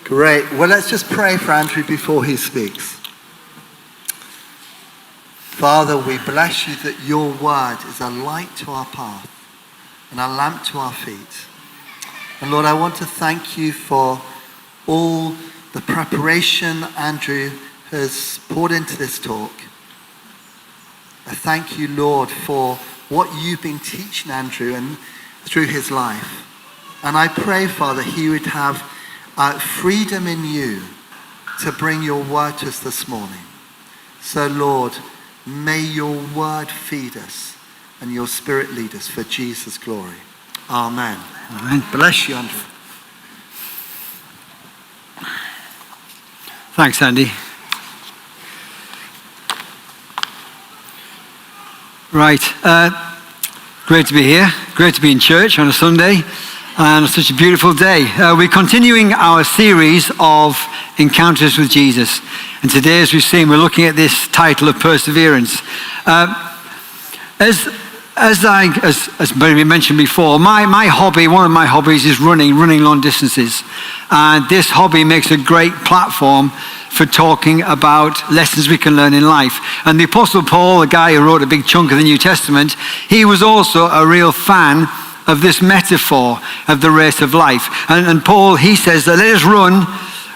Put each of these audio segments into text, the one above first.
Great. Well, let's just pray for Andrew before he speaks. Father, we bless you that your word is a light to our path and a lamp to our feet. And Lord, I want to thank you for all the preparation Andrew has poured into this talk. I thank you, Lord, for what you've been teaching Andrew and through his life. And I pray, Father, he would have freedom in you to bring your word to us this morning. So, Lord, may your word feed us and your spirit lead us for Jesus' glory. Amen. Amen. Bless you, Andrew. Thanks, Andy. Right. Great to be here. Great to be in church on a Sunday. And it's such a beautiful day. We're continuing our series of encounters with Jesus. And today, as we've seen, we're looking at this title of perseverance. As maybe mentioned before, my hobby, one of my hobbies is running long distances. And this hobby makes a great platform for talking about lessons we can learn in life. And the Apostle Paul, the guy who wrote a big chunk of the New Testament, he was also a real fan of this metaphor of the race of life. And Paul, he says that let us run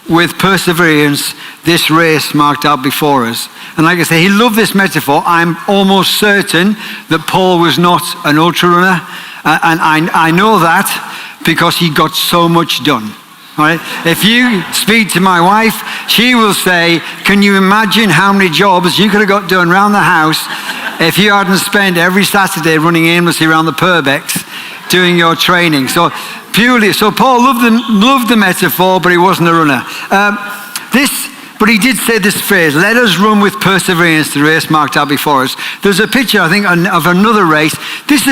with perseverance this race marked out before us. And like I say, he loved this metaphor. I'm almost certain that Paul was not an ultra runner. And I know that because he got so much done. Right? If you speak to my wife, she will say, can you imagine how many jobs you could have got done around the house if you hadn't spent every Saturday running aimlessly around the Purbex doing your training? So Paul loved the metaphor, but he wasn't a runner. But he did say this phrase, let us run with perseverance the race marked out before us. There's a picture, I think, of another race. This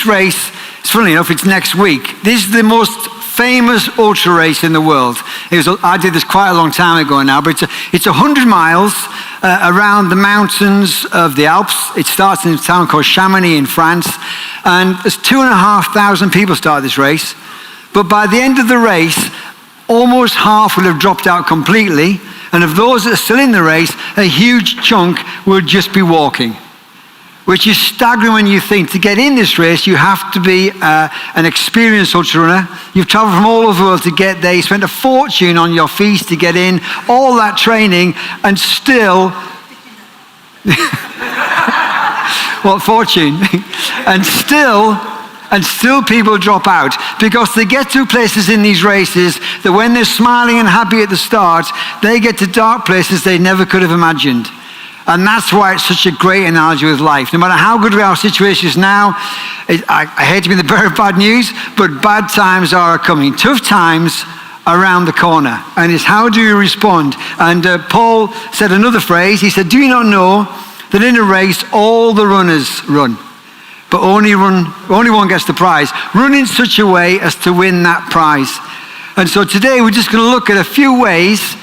race, it's funny enough, it's next week. This is the most famous ultra race in the world. I did this quite a long time ago now, but it's 100 miles around the mountains of the Alps. It starts in a town called Chamonix in France, and there's 2,500 people start this race. But by the end of the race, almost half will have dropped out completely, and of those that are still in the race, a huge chunk will just be walking. Which is staggering when you think to get in this race, you have to be an experienced ultra runner. You've traveled from all over the world to get there. You spent a fortune on your fees to get in, all that training, and still, what fortune? and still people drop out because they get to places in these races that when they're smiling and happy at the start, they get to dark places they never could have imagined. And that's why it's such a great analogy with life. No matter how good our situation is now, I hate to be the bearer of bad news, but bad times are coming. Tough times around the corner. And it's how do you respond? And Paul said another phrase. He said, do you not know that in a race all the runners run, but only one gets the prize? Run in such a way as to win that prize. And so today we're just going to look at a few ways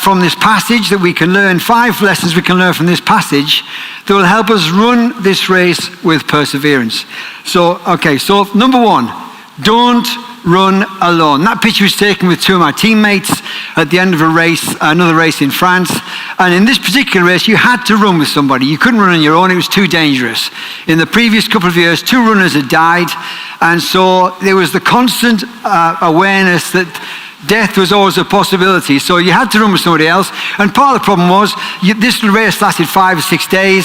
from this passage that we can learn, 5 lessons we can learn from this passage that will help us run this race with perseverance. So number 1, don't run alone. That picture was taken with 2 of my teammates at the end of a race, another race in France. And in this particular race, you had to run with somebody. You couldn't run on your own. It was too dangerous. In the previous couple of years, 2 runners had died. And so there was the constant awareness that death was always a possibility, so you had to run with somebody else. And part of the problem was, this race lasted 5 or 6 days,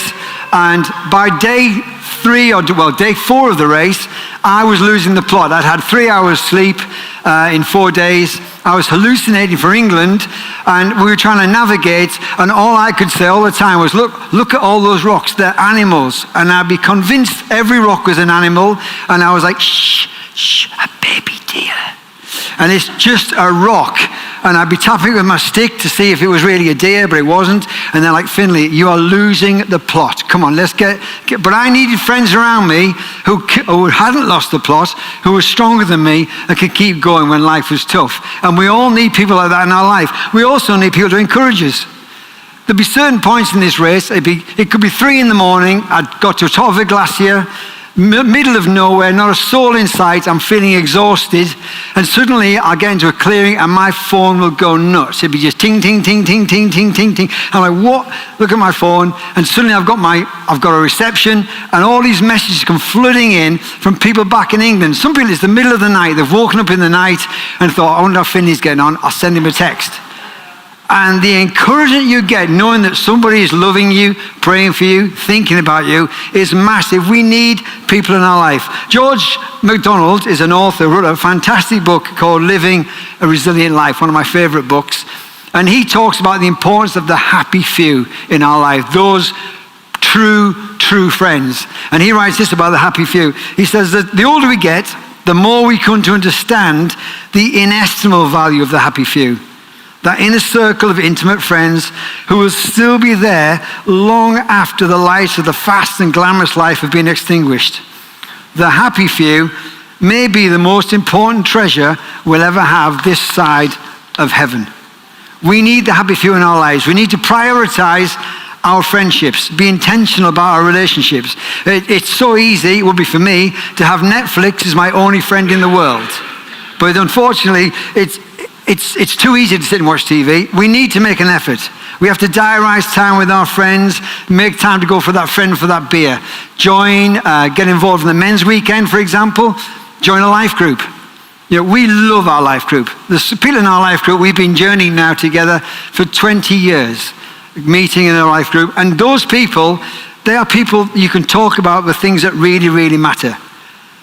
and by day 4 of the race, I was losing the plot. I'd had 3 hours sleep in 4 days. I was hallucinating for England, and we were trying to navigate, and all I could say all the time was, look at all those rocks, they're animals. And I'd be convinced every rock was an animal, and I was like, shh, a baby deer. And it's just a rock. And I'd be tapping it with my stick to see if it was really a deer, but it wasn't. And they're like, Findley, you are losing the plot. Come on, let's get. But I needed friends around me who hadn't lost the plot, who were stronger than me and could keep going when life was tough. And we all need people like that in our life. We also need people to encourage us. There'd be certain points in this race. It could be 3 a.m. I'd got to the top of a glacier. middle of nowhere, not a soul in sight. I'm feeling exhausted. And suddenly I get into a clearing and my phone will go nuts. It'd be just ting, ting, ting, ting, ting, ting, ting, ting. I'm like, what? Look at my phone. And suddenly I've got a reception and all these messages come flooding in from people back in England. Some people, it's the middle of the night. They've woken up in the night and thought, I wonder how Finley's getting on. I'll send him a text. And the encouragement you get knowing that somebody is loving you, praying for you, thinking about you is massive. We need people in our life. George MacDonald is an author, wrote a fantastic book called Living a Resilient Life, one of my favorite books. And he talks about the importance of the happy few in our life, those true friends. And he writes this about the happy few. He says that the older we get, the more we come to understand the inestimable value of the happy few. That inner circle of intimate friends who will still be there long after the lights of the fast and glamorous life have been extinguished. The happy few may be the most important treasure we'll ever have this side of heaven. We need the happy few in our lives. We need to prioritize our friendships, be intentional about our relationships. It's so easy, it would be for me, to have Netflix as my only friend in the world. But unfortunately, it's too easy to sit and watch TV. We need to make an effort. We have to diarize time with our friends, make time to go for that friend for that beer. Get involved in the men's weekend, for example. Join a life group. You know, we love our life group. The people in our life group, we've been journeying now together for 20 years, meeting in a life group. And those people, they are people you can talk about the things that really, really matter.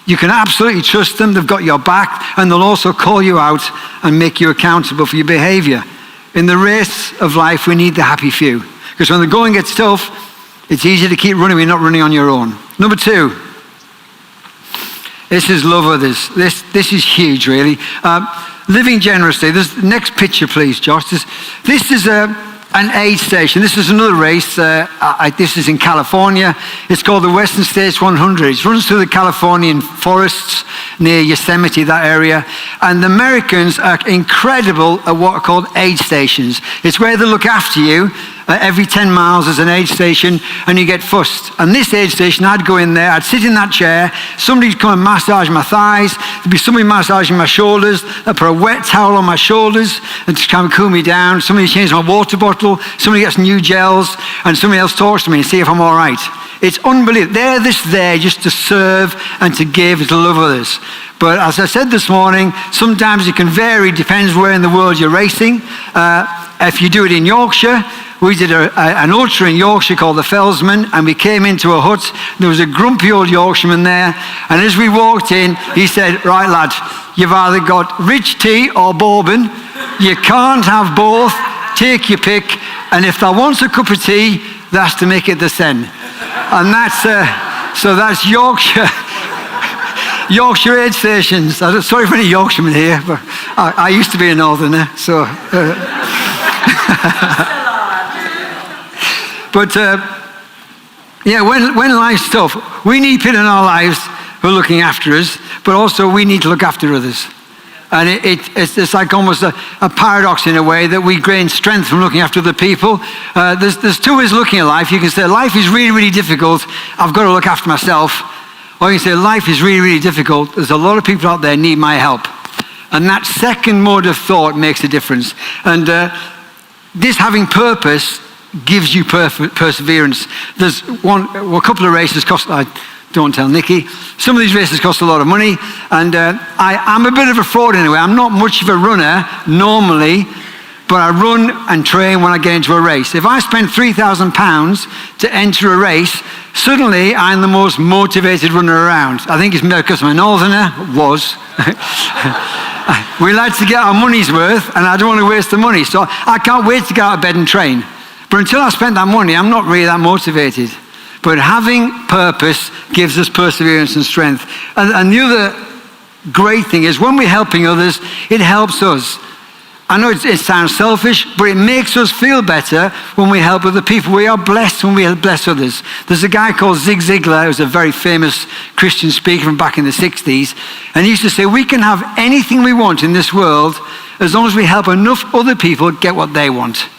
You can absolutely trust them. They've got your back, and they'll also call you out and make you accountable for your behavior. In the race of life, we need the happy few. Because when the going gets tough, it's easy to keep running when you're not running on your own. Number 2, this is love others. This is huge, really. Living generously. Next picture, please, Josh. This is an aid station. This is another race. This is in California. It's called the Western States 100. It runs through the Californian forests near Yosemite, that area. And the Americans are incredible at what are called aid stations. It's where they look after you. Every 10 miles there's an aid station and you get fussed. And this aid station, I'd go in there, I'd sit in that chair, somebody'd come and massage my thighs, there'd be somebody massaging my shoulders, I'd put a wet towel on my shoulders and to kind of cool me down, somebody changes my water bottle, somebody gets new gels, and somebody else talks to me and see if I'm all right. It's unbelievable. They're there just to serve and to give, to love others. But as I said this morning, sometimes it can vary, depends where in the world you're racing. If you do it in Yorkshire, we did an ultra in Yorkshire called the Fellsman, and we came into a hut. There was a grumpy old Yorkshireman there, and as we walked in, he said, right lad, you've either got rich tea or bourbon. You can't have both. Take your pick, and if there wants a cup of tea, that's to make it the sen. And that's Yorkshire. Yorkshire aid stations. Sorry for any Yorkshiremen here, but I used to be a northerner, so... But when life's tough, we need people in our lives who are looking after us, but also we need to look after others. And it's like almost a paradox in a way that we gain strength from looking after other people. There's 2 ways of looking at life. You can say, life is really, really difficult. I've got to look after myself. Or you can say, life is really, really difficult. There's a lot of people out there need my help. And that second mode of thought makes a difference. And this having purpose gives you perseverance. There's a couple of races cost, I don't tell Nikki, some of these races cost a lot of money, and I'm a bit of a fraud anyway. I'm not much of a runner normally, but I run and train when I get into a race. If I spend £3,000 to enter a race, suddenly I'm the most motivated runner around. I think it's because I'm a northerner, was. We like to get our money's worth, and I don't want to waste the money, so I can't wait to get out of bed and train. But until I spend that money, I'm not really that motivated. But having purpose gives us perseverance and strength. And the other great thing is when we're helping others, it helps us. I know it sounds selfish, but it makes us feel better when we help other people. We are blessed when we bless others. There's a guy called Zig Ziglar, who's a very famous Christian speaker from back in the 60s. And he used to say, we can have anything we want in this world as long as we help enough other people get what they want.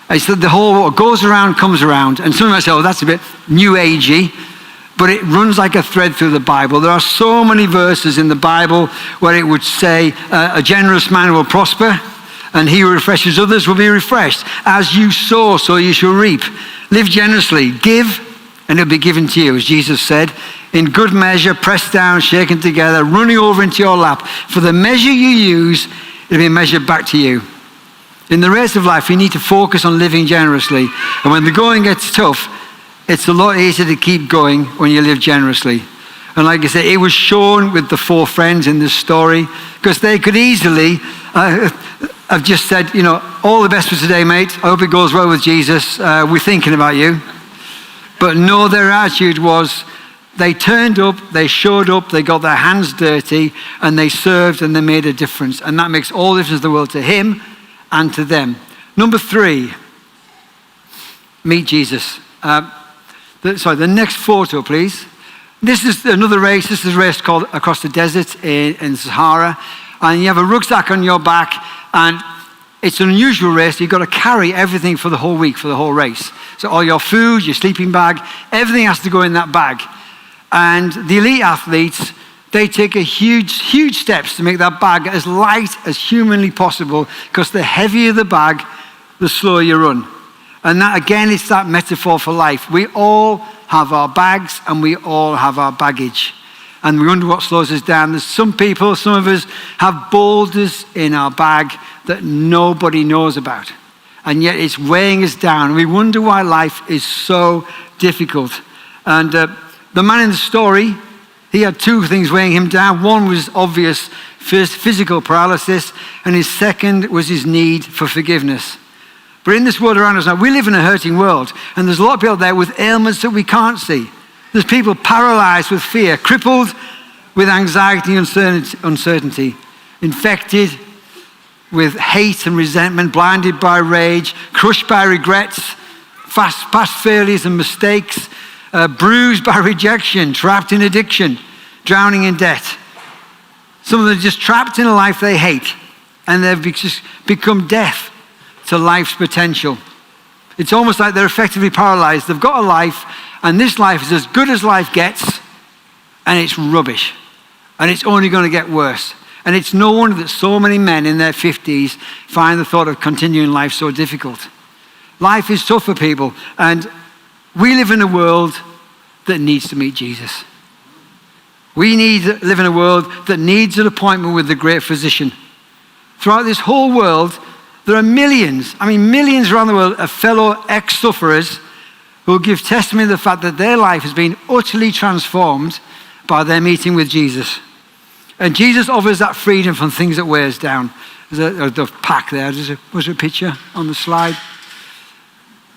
I said the whole what goes around comes around. And some of us say, oh, that's a bit new agey. but it runs like a thread through the Bible. There are so many verses in the Bible where it would say, a generous man will prosper, and he who refreshes others will be refreshed. As you sow, so you shall reap. Live generously. Give, and it'll be given to you, as Jesus said, in good measure, pressed down, shaken together, running over into your lap. For the measure you use, it'll be measured back to you. In the race of life, we need to focus on living generously. And when the going gets tough, it's a lot easier to keep going when you live generously. And like I said, it was shown with the 4 friends in this story, because they could easily have just said, all the best for today, mate. I hope it goes well with Jesus. We're thinking about you. But no, their attitude was, they turned up, they showed up, they got their hands dirty, and they served and they made a difference. And that makes all the difference in the world to him and to them. Number 3, meet Jesus. The next photo, please. This is another race. This is a race called Across the Desert in Sahara. And you have a rucksack on your back, and it's an unusual race. You've got to carry everything for the whole week, for the whole race. So all your food, your sleeping bag, everything has to go in that bag. And the elite athletes, they take a huge steps to make that bag as light as humanly possible, because the heavier the bag, the slower you run. And that, again, it's that metaphor for life. We all have our bags and we all have our baggage. And we wonder what slows us down. There's some of us have boulders in our bag that nobody knows about. And yet it's weighing us down. We wonder why life is so difficult. And the man in the story, he had 2 things weighing him down. One was obvious physical paralysis, and his second was his need for forgiveness. But in this world around us now, we live in a hurting world, and there's a lot of people out there with ailments that we can't see. There's people paralyzed with fear, crippled with anxiety and uncertainty, infected with hate and resentment, blinded by rage, crushed by regrets, past failures and mistakes, bruised by rejection, trapped in addiction, drowning in debt. Some of them are just trapped in a life they hate, and they've just become deaf to life's potential. It's almost like they're effectively paralyzed. They've got a life, and this life is as good as life gets, and it's rubbish. And it's only going to get worse. And it's no wonder that so many men in their 50s find the thought of continuing life so difficult. Life is tough for people, and we live in a world that needs to meet Jesus. We live in a world that needs an appointment with the great physician. Throughout this whole world, there are millions around the world of fellow ex-sufferers who will give testimony to the fact that their life has been utterly transformed by their meeting with Jesus. And Jesus offers that freedom from things that wear us down. There's the pack there. Was there a picture on the slide?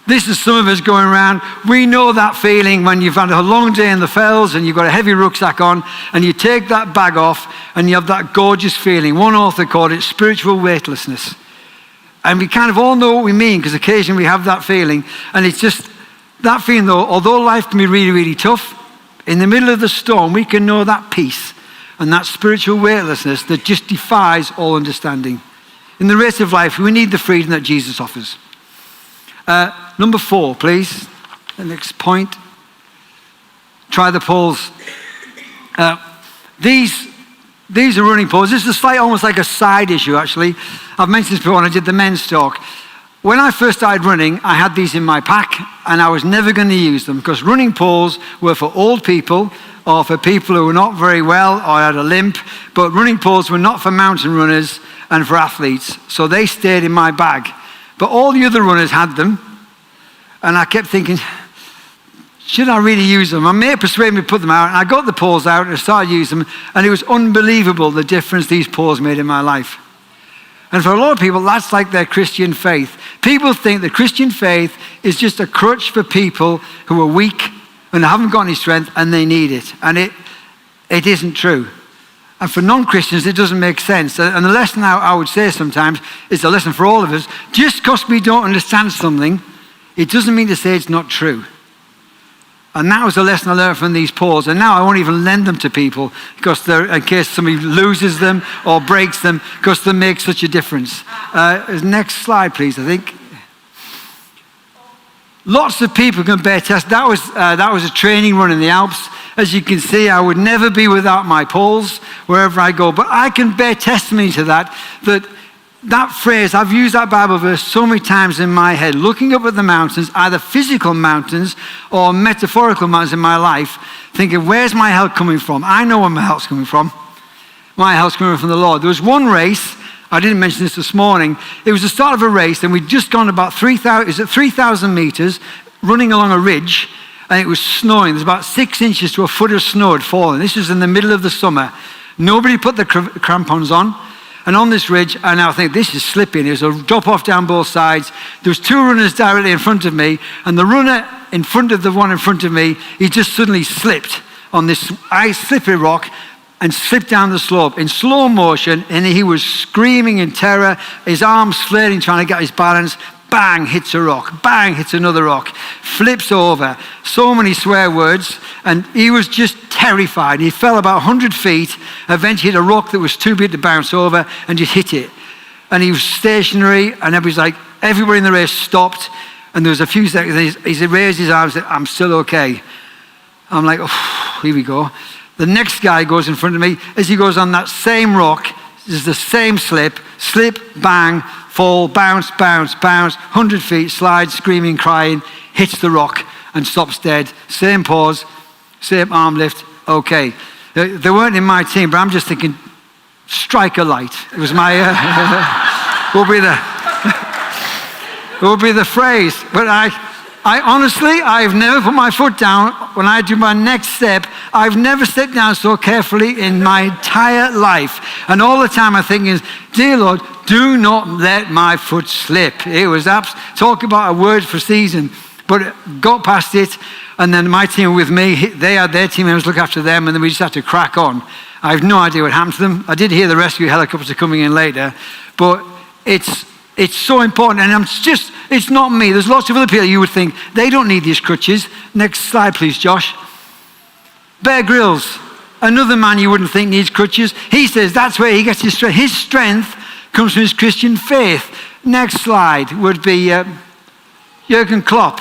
This is some of us going around. We know that feeling when you've had a long day in the fells and you've got a heavy rucksack on, and you take that bag off and you have that gorgeous feeling. One author called it spiritual weightlessness. And we kind of all know what we mean, because occasionally we have that feeling. And it's just that feeling, though, although life can be really, really tough, in the middle of the storm, we can know that peace and that spiritual weightlessness that just defies all understanding. In the race of life, we need the freedom that Jesus offers. Number 4, please. The next point. Try the poles. These are running poles. This is almost like a side issue, actually. I've mentioned this before when I did the men's talk. When I first started running, I had these in my pack, and I was never going to use them, because running poles were for old people or for people who were not very well or had a limp, but running poles were not for mountain runners and for athletes, so they stayed in my bag. But all the other runners had them, and I kept thinking, should I really use them? My mate persuaded me to put them out, and I got the poles out and I started using them, and it was unbelievable the difference these poles made in my life. And for a lot of people, that's like their Christian faith. People think the Christian faith is just a crutch for people who are weak and haven't got any strength and they need it. And it isn't true. And for non-Christians, it doesn't make sense. And the lesson I would say sometimes is a lesson for all of us. Just because we don't understand something, it doesn't mean to say it's not true. And that was a lesson I learned from these poles. And now I won't even lend them to people, because in case somebody loses them or breaks them, because they make such a difference. Next slide, please, I think. Lots of people can bear test. That was a training run in the Alps. As you can see, I would never be without my poles wherever I go. But I can bear testimony to that phrase. I've used that Bible verse so many times in my head, looking up at the mountains, either physical mountains or metaphorical mountains in my life, thinking, where's my help coming from? I know where my help's coming from. My help's coming from the Lord. There was one race, I didn't mention this morning, it was the start of a race, and we'd just gone about 3,000 meters, running along a ridge, and it was snowing. There's about 6 inches to a foot of snow had fallen. This was in the middle of the summer. Nobody put the crampons on. And on this ridge, and I think this is slipping. There's a drop off down both sides. There was 2 runners directly in front of me, and the runner in front of the one in front of me, he just suddenly slipped on this slippery rock and slipped down the slope in slow motion, and he was screaming in terror, his arms flailing, trying to get his balance. Bang, hits a rock. Bang, hits another rock. Flips over. So many swear words, and he was just terrified. He fell about 100 feet, eventually hit a rock that was too big to bounce over, and just hit it. And he was stationary, and everybody in the race stopped, and there was a few seconds, he raised his arms and said, I'm still okay. I'm like, oh, here we go. The next guy goes in front of me. As he goes on that same rock, there's the same slip, bang, fall, bounce, 100 feet, slide, screaming, crying, hits the rock and stops dead. Same pause, same arm lift, okay. They weren't in my team, but I'm just thinking, strike a light. It was my, will be the phrase. But I honestly, I've never put my foot down. When I do my next step, I've never stepped down so carefully in my entire life. And all the time I'm thinking, dear Lord, do not let my foot slip. It was talk about a word for season. But got past it, and then my team with me, they had their team members look after them, and then we just had to crack on. I have no idea what happened to them. I did hear the rescue helicopter coming in later, but it's so important, and it's not me. There's lots of other people you would think, they don't need these crutches. Next slide, please, Josh. Bear Grylls, another man you wouldn't think needs crutches. He says that's where he gets his strength. His strength comes from his Christian faith. Next slide would be Jurgen Klopp,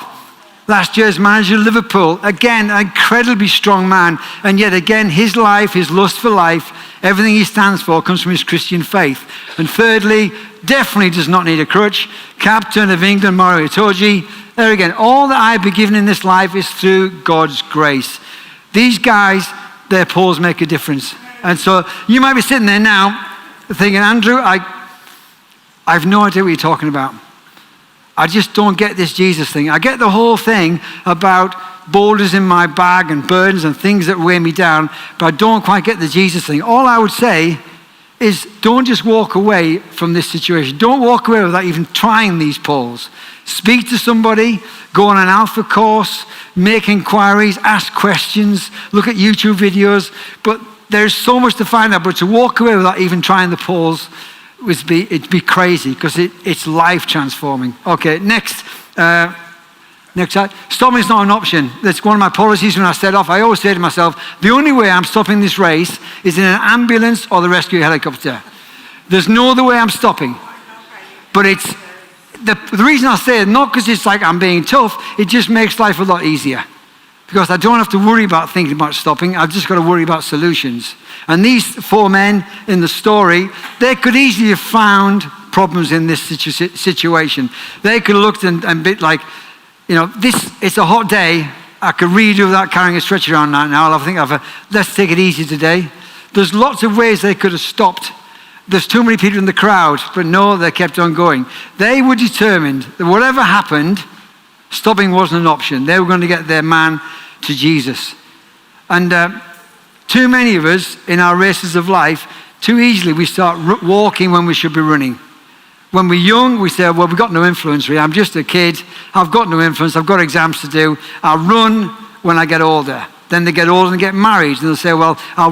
last year's manager of Liverpool. Again, an incredibly strong man, and yet again, his life, his lust for life, everything he stands for comes from his Christian faith. And thirdly, definitely does not need a crutch, captain of England, Mario Itoje. There again, all that I've been given in this life is through God's grace. These guys, their poles make a difference. And so you might be sitting there now thinking, Andrew, I have no idea what you're talking about. I just don't get this Jesus thing. I get the whole thing about boulders in my bag and burdens and things that weigh me down, but I don't quite get the Jesus thing. All I would say is don't just walk away from this situation. Don't walk away without even trying these poles. Speak to somebody, go on an alpha course, make inquiries, ask questions, look at YouTube videos, but there's so much to find out, but to walk away without even trying the poles, it'd be crazy, because it's life transforming. Okay, next slide. Stopping is not an option. That's one of my policies when I set off. I always say to myself, the only way I'm stopping this race is in an ambulance or the rescue helicopter. There's no other way I'm stopping. But it's the reason I say it, not because it's like I'm being tough, it just makes life a lot easier. Because I don't have to worry about thinking about stopping. I've just got to worry about solutions. And these 4 men in the story, they could easily have found problems in this situation. They could have looked and bit like, it's a hot day. I could really do without carrying a stretcher around right now. I think let's take it easy today. There's lots of ways they could have stopped. There's too many people in the crowd, but no, they kept on going. They were determined that whatever happened, stopping wasn't an option. They were going to get their man to Jesus. And too many of us in our races of life, too easily we start walking when we should be running. When we're young, we say, well, we've got no influence really. I'm just a kid. I've got no influence. I've got exams to do. I'll run when I get older. Then they get older and get married. And they'll say, well, I'll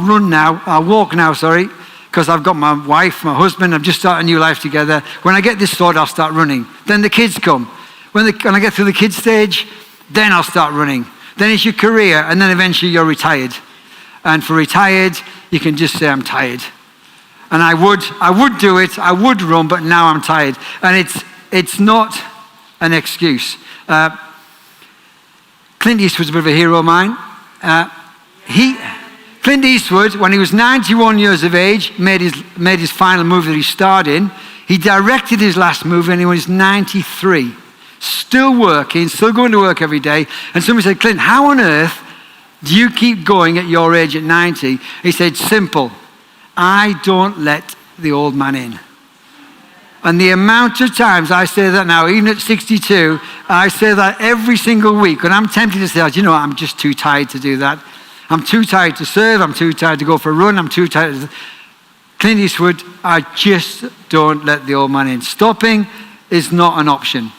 walk now, because I've got my wife, my husband. I've just started a new life together. When I get this sorted, I'll start running. Then the kids come. When I get through the kids stage, then I'll start running. Then it's your career, and then eventually you're retired. And for retired, you can just say, I'm tired. And I would do it, I would run, but now I'm tired. And it's not an excuse. Clint Eastwood's a bit of a hero of mine. Clint Eastwood, when he was 91 years of age, made his final movie that he starred in. He directed his last movie when he was 93. Still working, still going to work every day. And somebody said, Clint, how on earth do you keep going at your age at 90? He said, simple. I don't let the old man in. And the amount of times I say that now, even at 62, I say that every single week. And I'm tempted to say, oh, you know what, I'm just too tired to do that. I'm too tired to serve. I'm too tired to go for a run. I'm too tired. Clint Eastwood, I just don't let the old man in. Stopping is not an option.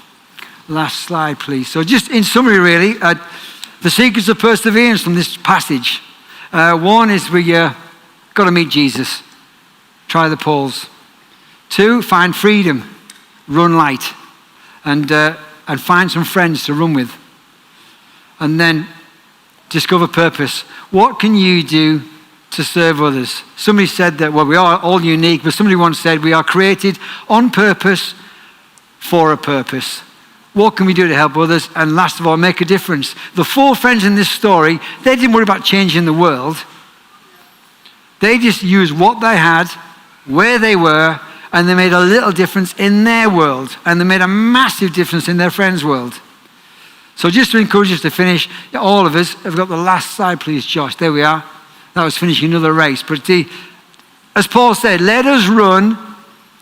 Last slide, please. So just in summary, really, the secrets of perseverance from this passage. One is we got to meet Jesus. Try the Pools. 2, find freedom. Run light. And find some friends to run with. And then discover purpose. What can you do to serve others? Somebody said that, well, we are all unique, but somebody once said we are created on purpose for a purpose. What can we do to help others? And last of all, make a difference. The 4 friends in this story, they didn't worry about changing the world. They just used what they had, where they were, and they made a little difference in their world. And they made a massive difference in their friends' world. So just to encourage us to finish, all of us have got the last slide, please, Josh. There we are. That was finishing another race. But as Paul said, let us run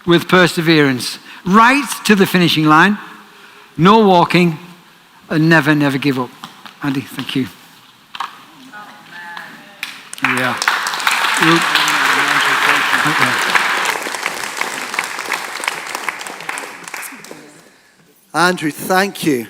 with perseverance. Right to the finishing line. No walking. And never, never give up. Andy, thank you. Yeah. Andrew, thank you.